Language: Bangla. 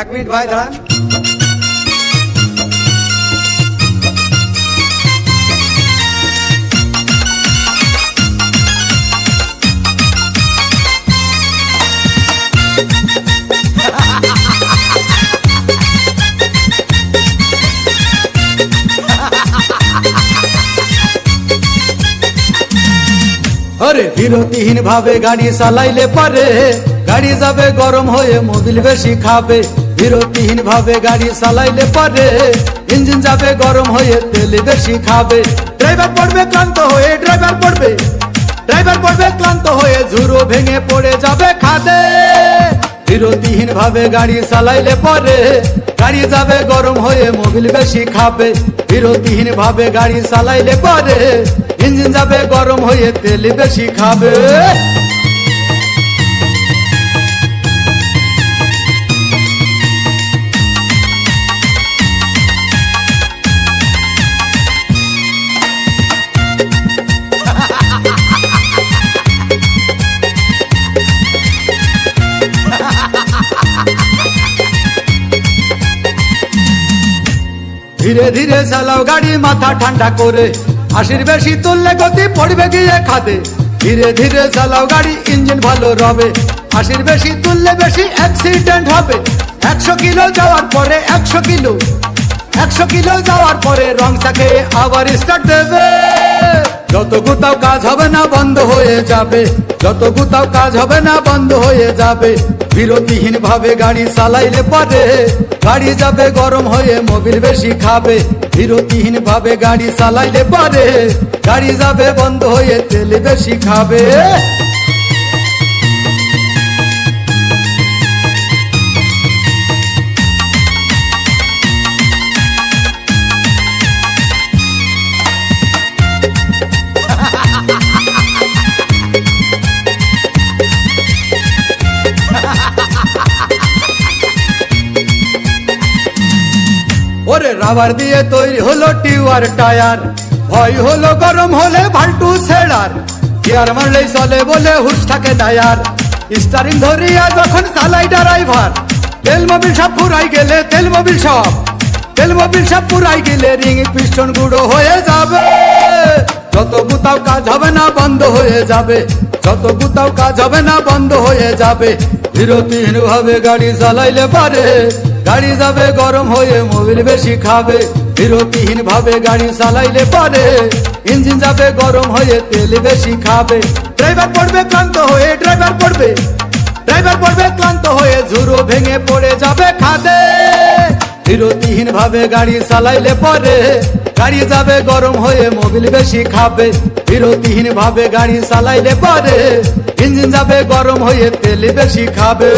এক মিনিট ভাই দাঁড়ান। আরে বিরতিহীন ভাবে গাড়ি চালাইলে পারে গাড়ি যাবে গরম হয়ে মোবিল বেশি খাবে। বিরতিহীন ভাবে গাড়ি চালাইলে পারে ইঞ্জিন যাবে গরম হয়ে তেল বেশি খাবে। ড্রাইভার পড়বে ক্লান্ত হয়ে ড্রাইভার পড়বে ক্লান্ত হয়ে ঝুরো ভেঙে পড়ে যাবে খাদে। বিরতিহীন ভাবে গাড়ি চালাইলে পরে গাড়ি যাবে গরম হয়ে মোবিল বেশি খাবে। বিরতিহীন ভাবে গাড়ি চালাইলে পরে ইঞ্জিন যাবে গরম হয়ে তেল বেশি খাবে। ধীরে ধীরে চালাও গাড়ি মাথা ঠান্ডা করে, 80 বেশি তুললে গতি পড়বে গিয়ে খাদে। ধীরে ধীরে চালাও গাড়ি ইঞ্জিন ভালো রবে, 80 বেশি তুললে বেশি অ্যাক্সিডেন্ট হবে। 100 কিলো যাওয়ার পরে 100 কিলো যাওয়ার পরে রং চাকে আবার স্টার্ট দেবে। যত গুতাও কাজ হবে না বন্ধ হয়ে যাবে, যত গুতাও কাজ হবে না বন্ধ হয়ে যাবে। বিরতিহীন ভাবে গাড়ি চালাইলে পরে গাড়ি যাবে গরম হয়ে মোবিল বেশি খাবে। বিরতিহীন ভাবে গাড়ি চালাইলে পরে গাড়ি যাবে বন্ধ হয়ে তেল বেশি খাবে। ওরে রাবার দিয়ে তৈরি হলো টিউয়ার টায়ার, ভয় হলো গরম হলে ভাল্টু ছেড়ার। গিয়ার মারলেই চলে বলে হুশ থাকে টায়ার, স্টারিং ধরিয়া যখন চালাই ড্রাইভার। তেল মোবিল সব পুরাই গেলে তেল মোবিল সব পুরাই গেলে রিং পিস্টন গুঁড়ো হয়ে যাবে। যত গুতাও কাজ হবে না বন্ধ হয়ে যাবে, যত গুতাও কাজ হবে না বন্ধ হয়ে যাবে। বিরতিহীন ভাবে গাড়ি চালাইলে পারে গাড়ি যাবে গরম হয়ে মোবিল বেশি খাবে। বিরতিহীন ভাবে গাড়ি চালাইলে পারে ইঞ্জিন যাবে গরম হয়ে তেল বেশি খাবে। ড্রাইভার পড়বে ক্লান্ত হয়ে ড্রাইভার পড়বে ক্লান্ত হয়ে ঝুরো ভেঙে পড়ে যাবে খাদে। বিরতিহীন ভাবে গাড়ি চালাইলে পরে গাড়ি যাবে গরম হয়ে মোবিল বেশি খাবে। বিরতিহীন ভাবে গাড়ি চালাইলে পরে ইঞ্জিন যাবে গরম হয়ে তেল বেশি খাবে।